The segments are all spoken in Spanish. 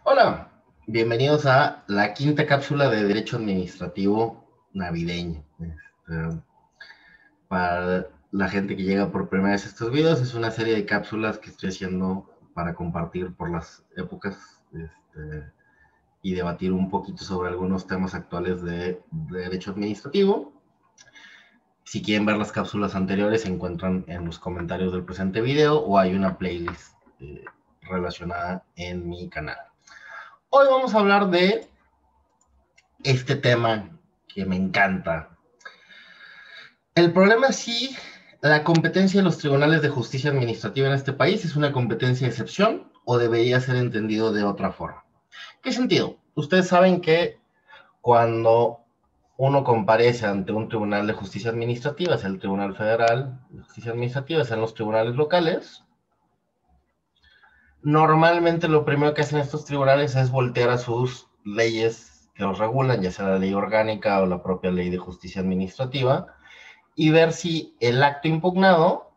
Hola, bienvenidos a la quinta cápsula de Derecho Administrativo navideño. Para la gente que llega por primera vez a estos videos, es una serie de cápsulas que estoy haciendo para compartir por las épocas y debatir un poquito sobre algunos temas actuales de Derecho Administrativo. Si quieren ver las cápsulas anteriores, se encuentran en los comentarios del presente video o hay una playlist relacionada en mi canal. Hoy vamos a hablar de este tema que me encanta. El problema es si la competencia de los tribunales de justicia administrativa en este país es una competencia de excepción o debería ser entendido de otra forma. ¿Qué sentido? Ustedes saben que cuando uno comparece ante un tribunal de justicia administrativa, es el Tribunal Federal de Justicia Administrativa, es en los tribunales locales, normalmente lo primero que hacen estos tribunales es voltear a sus leyes que los regulan, ya sea la ley orgánica o la propia ley de justicia administrativa, y ver si el acto impugnado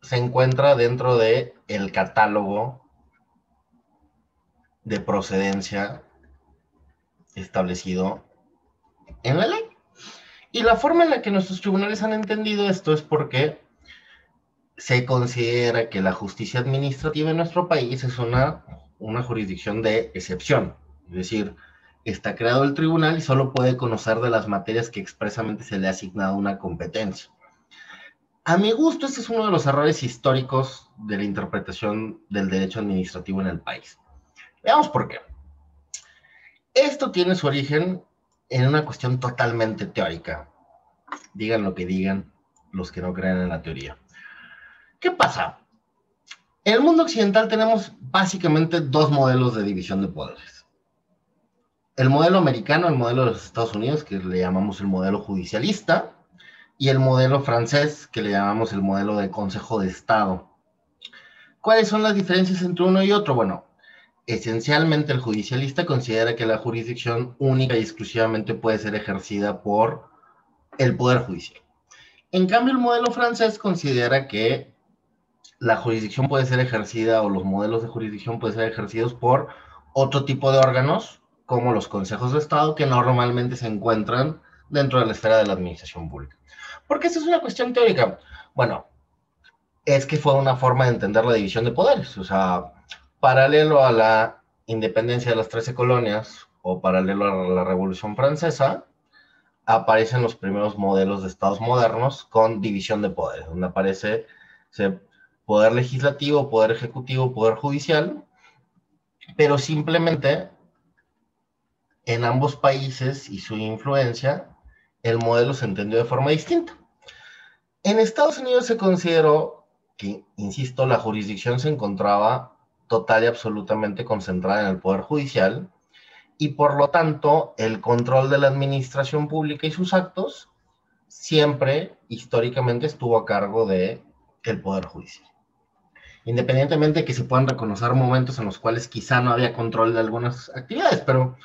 se encuentra dentro de el catálogo de procedencia establecido en la ley. Y la forma en la que nuestros tribunales han entendido esto es porque se considera que la justicia administrativa en nuestro país es una jurisdicción de excepción. Es decir, está creado el tribunal y solo puede conocer de las materias que expresamente se le ha asignado una competencia. A mi gusto, este es uno de los errores históricos de la interpretación del derecho administrativo en el país. Veamos por qué. Esto tiene su origen en una cuestión totalmente teórica. Digan lo que digan los que no creen en la teoría. ¿Qué pasa? En el mundo occidental tenemos básicamente dos modelos de división de poderes. El modelo americano, el modelo de los Estados Unidos, que le llamamos el modelo judicialista, y el modelo francés, que le llamamos el modelo de Consejo de Estado. ¿Cuáles son las diferencias entre uno y otro? Bueno, esencialmente el judicialista considera que la jurisdicción única y exclusivamente puede ser ejercida por el Poder Judicial. En cambio, el modelo francés considera que la jurisdicción puede ser ejercida, o los modelos de jurisdicción pueden ser ejercidos por otro tipo de órganos, como los consejos de Estado, que normalmente se encuentran dentro de la esfera de la administración pública. ¿Por qué esta es una cuestión teórica? Bueno, es que fue una forma de entender la división de poderes. O sea, paralelo a la independencia de las 13 colonias o paralelo a la Revolución Francesa, aparecen los primeros modelos de estados modernos con división de poderes, donde aparece poder legislativo, poder ejecutivo, poder judicial, pero simplemente en ambos países y su influencia, el modelo se entendió de forma distinta. En Estados Unidos se consideró que, insisto, la jurisdicción se encontraba total y absolutamente concentrada en el Poder Judicial, y por lo tanto el control de la administración pública y sus actos siempre, históricamente, estuvo a cargo del Poder Judicial. Independientemente de que se puedan reconocer momentos en los cuales quizá no había control de algunas actividades, pero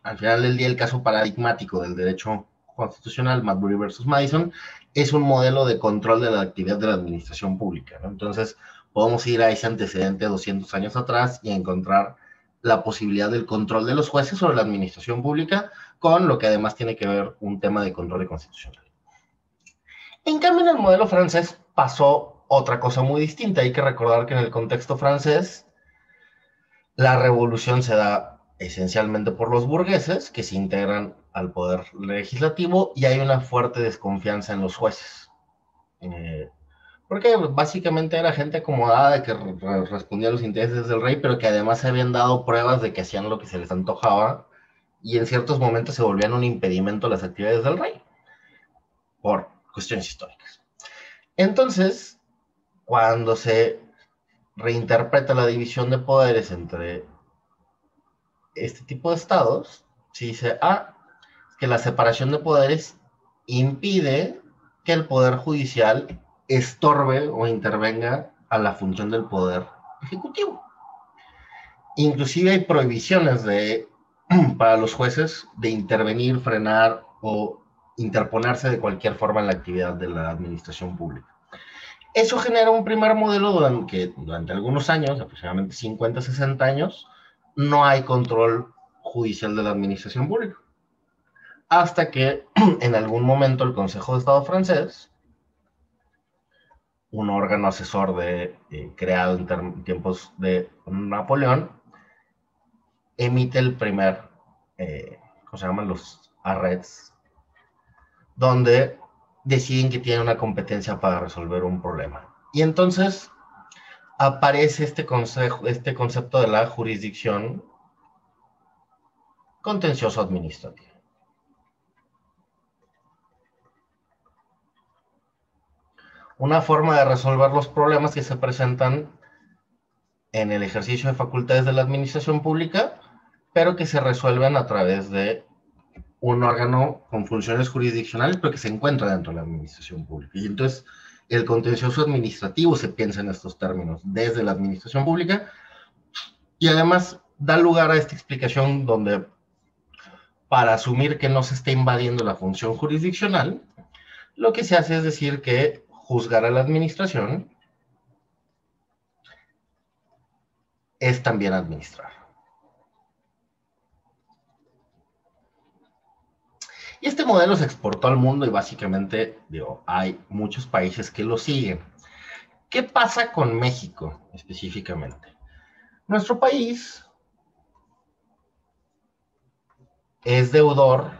al final del día el caso paradigmático del derecho constitucional, Marbury versus Madison, es un modelo de control de la actividad de la administración pública, ¿no? Entonces podemos ir a ese antecedente 200 años atrás y encontrar la posibilidad del control de los jueces sobre la administración pública, con lo que además tiene que ver un tema de control constitucional. En cambio, en el modelo francés pasó otra cosa muy distinta. Hay que recordar que en el contexto francés, la revolución se da esencialmente por los burgueses, que se integran al poder legislativo, y hay una fuerte desconfianza en los jueces. Porque básicamente era gente acomodada que respondía a los intereses del rey, pero que además se habían dado pruebas de que hacían lo que se les antojaba, y en ciertos momentos se volvían un impedimento a las actividades del rey, por cuestiones históricas. Entonces, cuando se reinterpreta la división de poderes entre este tipo de estados, se dice, que la separación de poderes impide que el poder judicial estorbe o intervenga a la función del poder ejecutivo. Inclusive hay prohibiciones para los jueces de intervenir, frenar o interponerse de cualquier forma en la actividad de la administración pública. Eso genera un primer modelo que durante algunos años, aproximadamente 50, 60 años, no hay control judicial de la administración pública. Hasta que en algún momento el Consejo de Estado francés, un órgano asesor creado en tiempos de Napoleón, emite el primer, ¿cómo se llaman? Los arrêts, donde deciden que tienen una competencia para resolver un problema. Y entonces aparece este concepto de la jurisdicción contencioso administrativa. Una forma de resolver los problemas que se presentan en el ejercicio de facultades de la administración pública, pero que se resuelven a través de un órgano con funciones jurisdiccionales, pero que se encuentra dentro de la administración pública. Y entonces el contencioso administrativo se piensa en estos términos, desde la administración pública, y además da lugar a esta explicación donde, para asumir que no se está invadiendo la función jurisdiccional, lo que se hace es decir que juzgar a la administración es también administrar. Y este modelo se exportó al mundo y básicamente, digo, hay muchos países que lo siguen. ¿Qué pasa con México específicamente? Nuestro país es deudor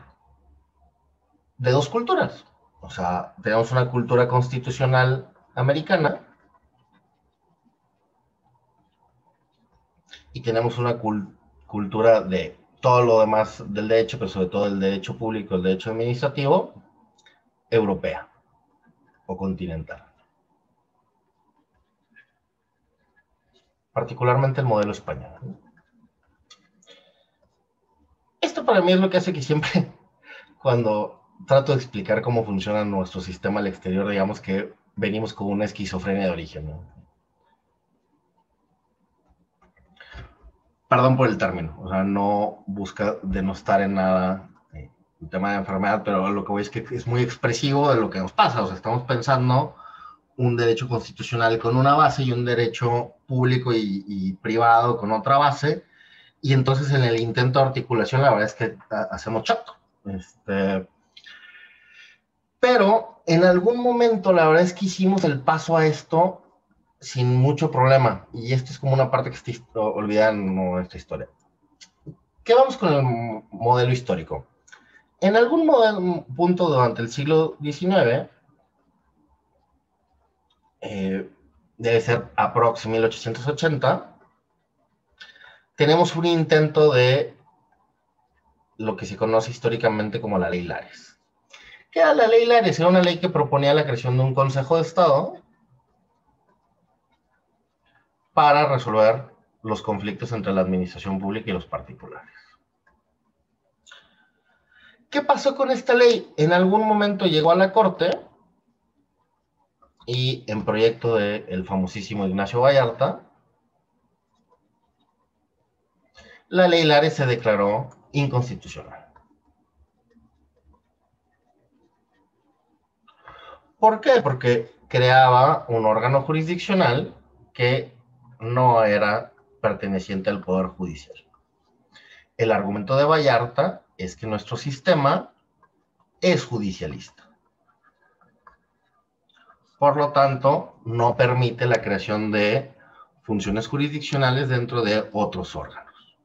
de dos culturas. O sea, tenemos una cultura constitucional americana y tenemos una cultura de todo lo demás del derecho, pero sobre todo el derecho público, el derecho administrativo, europea o continental. Particularmente el modelo español. Esto para mí es lo que hace que siempre, cuando trato de explicar cómo funciona nuestro sistema al exterior, digamos que venimos con una esquizofrenia de origen, ¿no? Perdón por el término, o sea, no busca denostar en nada un tema de enfermedad, pero lo que voy es que es muy expresivo de lo que nos pasa. O sea, estamos pensando un derecho constitucional con una base y un derecho público y privado con otra base, y entonces en el intento de articulación la verdad es que hacemos chato. Pero en algún momento la verdad es que hicimos el paso a esto sin mucho problema, y esto es como una parte que está olvidada en nuestra historia. ¿Qué vamos con el modelo histórico? En algún punto durante el siglo XIX, debe ser aproximadamente 1880, tenemos un intento de lo que se conoce históricamente como la Ley Lares. ¿Qué era la Ley Lares? Era una ley que proponía la creación de un Consejo de Estado para resolver los conflictos entre la administración pública y los particulares. ¿Qué pasó con esta ley? En algún momento llegó a la Corte y en proyecto del famosísimo Ignacio Vallarta, la Ley Lares se declaró inconstitucional. ¿Por qué? Porque creaba un órgano jurisdiccional que no era perteneciente al Poder Judicial. El argumento de Vallarta es que nuestro sistema es judicialista. Por lo tanto, no permite la creación de funciones jurisdiccionales dentro de otros órganos.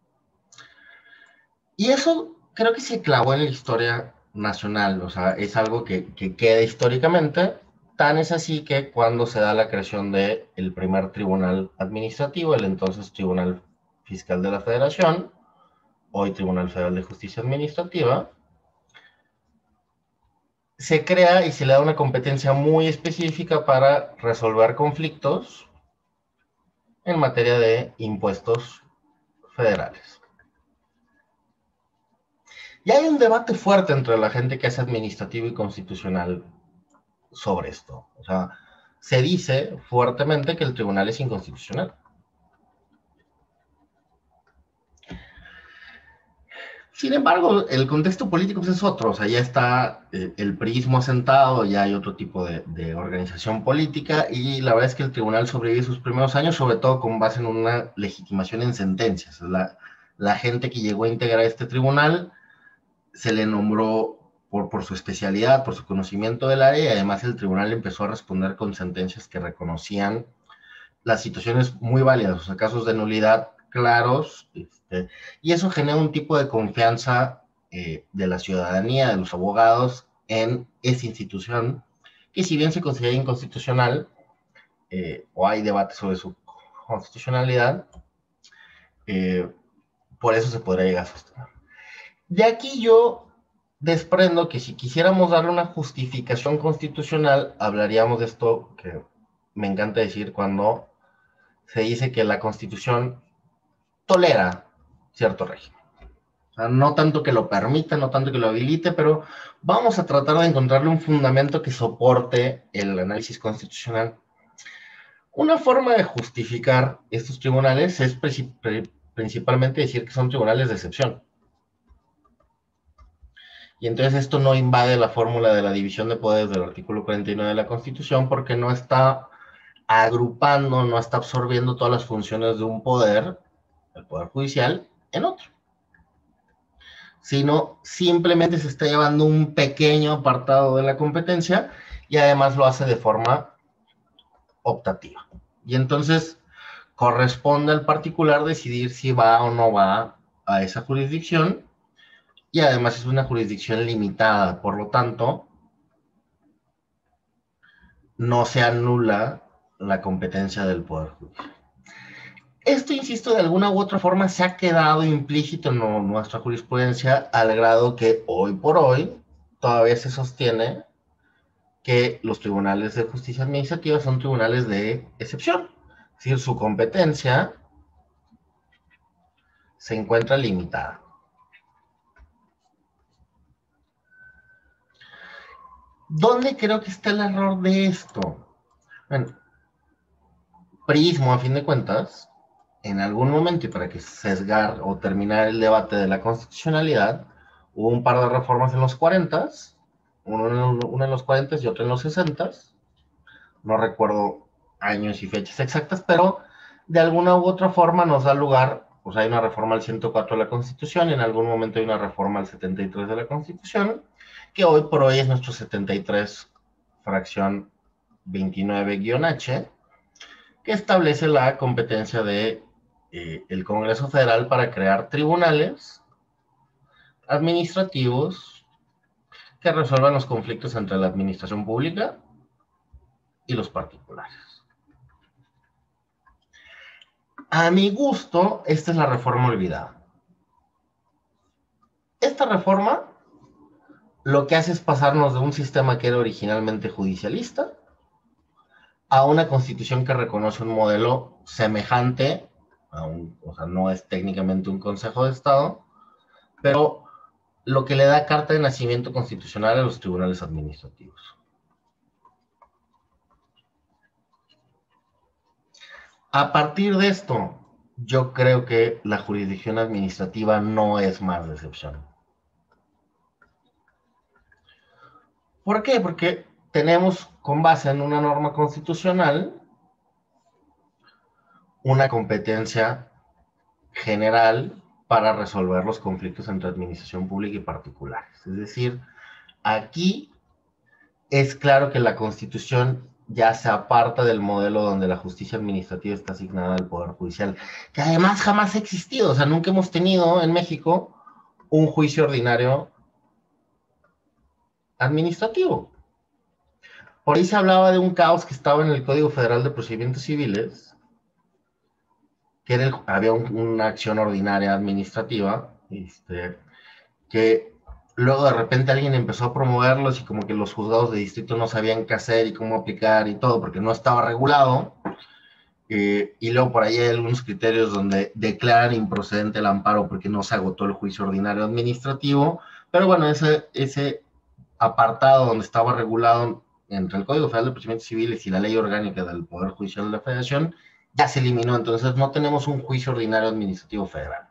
Y eso creo que se clavó en la historia nacional, o sea, es algo que queda históricamente. Tan es así que cuando se da la creación del primer tribunal administrativo, el entonces Tribunal Fiscal de la Federación, hoy Tribunal Federal de Justicia Administrativa, se crea y se le da una competencia muy específica para resolver conflictos en materia de impuestos federales. Y hay un debate fuerte entre la gente que hace administrativo y constitucional sobre esto. O sea, se dice fuertemente que el tribunal es inconstitucional. Sin embargo, el contexto político pues, es otro, o sea, ya está el priismo asentado, ya hay otro tipo de organización política y la verdad es que el tribunal sobrevive sus primeros años, sobre todo con base en una legitimación en sentencias. La gente que llegó a integrar este tribunal se le nombró por su especialidad, por su conocimiento del área y además el tribunal empezó a responder con sentencias que reconocían las situaciones muy válidas, o sea, casos de nulidad claros, y eso genera un tipo de confianza de la ciudadanía, de los abogados, en esa institución, que si bien se considera inconstitucional, o hay debate sobre su constitucionalidad, eh, por eso se podría llegar a sostener. De aquí yo desprendo que si quisiéramos darle una justificación constitucional, hablaríamos de esto que me encanta decir cuando se dice que la Constitución tolera cierto régimen. O sea, no tanto que lo permita, no tanto que lo habilite, pero vamos a tratar de encontrarle un fundamento que soporte el análisis constitucional. Una forma de justificar estos tribunales es principalmente decir que son tribunales de excepción. Y entonces esto no invade la fórmula de la división de poderes del artículo 49 de la Constitución porque no está agrupando, no está absorbiendo todas las funciones de un poder, el poder judicial, en otro, sino simplemente se está llevando un pequeño apartado de la competencia y además lo hace de forma optativa. Y entonces corresponde al particular decidir si va o no va a esa jurisdicción y además es una jurisdicción limitada, por lo tanto, no se anula la competencia del Poder Judicial. Esto, insisto, de alguna u otra forma se ha quedado implícito en nuestra jurisprudencia al grado que hoy por hoy todavía se sostiene que los tribunales de justicia administrativa son tribunales de excepción. Es decir, su competencia se encuentra limitada. ¿Dónde creo que está el error de esto? Bueno, priismo, a fin de cuentas, en algún momento, y para que sesgar o terminar el debate de la constitucionalidad, hubo un par de reformas en los 40, una en los 40 y otra en los 60. No recuerdo años y fechas exactas, pero de alguna u otra forma nos da lugar, pues hay una reforma al 104 de la Constitución, y en algún momento hay una reforma al 73 de la Constitución, que hoy por hoy es nuestro 73 fracción 29-H, que establece la competencia de el Congreso Federal para crear tribunales administrativos que resuelvan los conflictos entre la administración pública y los particulares. A mi gusto, esta es la reforma olvidada. Esta reforma lo que hace es pasarnos de un sistema que era originalmente judicialista a una constitución que reconoce un modelo semejante o sea, no es técnicamente un Consejo de Estado, pero lo que le da carta de nacimiento constitucional a los tribunales administrativos. A partir de esto, yo creo que la jurisdicción administrativa no es más de excepción. ¿Por qué? Porque tenemos, con base en una norma constitucional, una competencia general para resolver los conflictos entre administración pública y particulares. Es decir, aquí es claro que la Constitución ya se aparta del modelo donde la justicia administrativa está asignada al Poder Judicial, que además jamás ha existido. O sea, nunca hemos tenido en México un juicio ordinario administrativo. Por ahí se hablaba de un caos que estaba en el Código Federal de Procedimientos Civiles, que era había una acción ordinaria administrativa, que luego de repente alguien empezó a promoverlos y como que los juzgados de distrito no sabían qué hacer y cómo aplicar y todo, porque no estaba regulado. Y luego por ahí hay algunos criterios donde declaran improcedente el amparo porque no se agotó el juicio ordinario administrativo. Pero bueno, ese apartado donde estaba regulado entre el Código Federal de Procedimientos Civiles y la Ley Orgánica del Poder Judicial de la Federación ya se eliminó. Entonces no tenemos un juicio ordinario administrativo federal.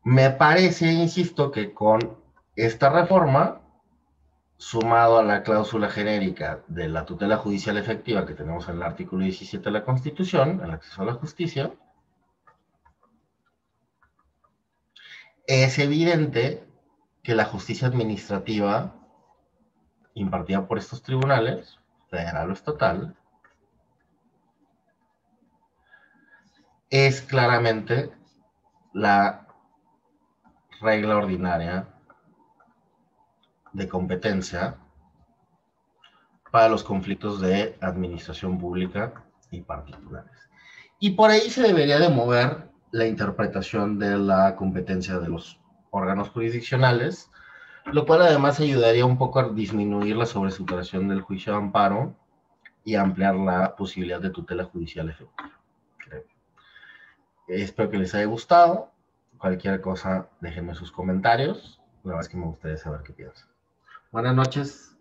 Me parece, insisto, que con esta reforma, sumado a la cláusula genérica de la tutela judicial efectiva que tenemos en el artículo 17 de la Constitución, el acceso a la justicia, es evidente que la justicia administrativa impartida por estos tribunales, federal o estatal, es claramente la regla ordinaria de competencia para los conflictos de administración pública y particulares. Y por ahí se debería de mover la interpretación de la competencia de los órganos jurisdiccionales, lo cual además ayudaría un poco a disminuir la sobresaturación del juicio de amparo y ampliar la posibilidad de tutela judicial efectiva. Creo. Espero que les haya gustado. Cualquier cosa, déjenme sus comentarios. La verdad es que me gustaría saber qué piensan. Buenas noches.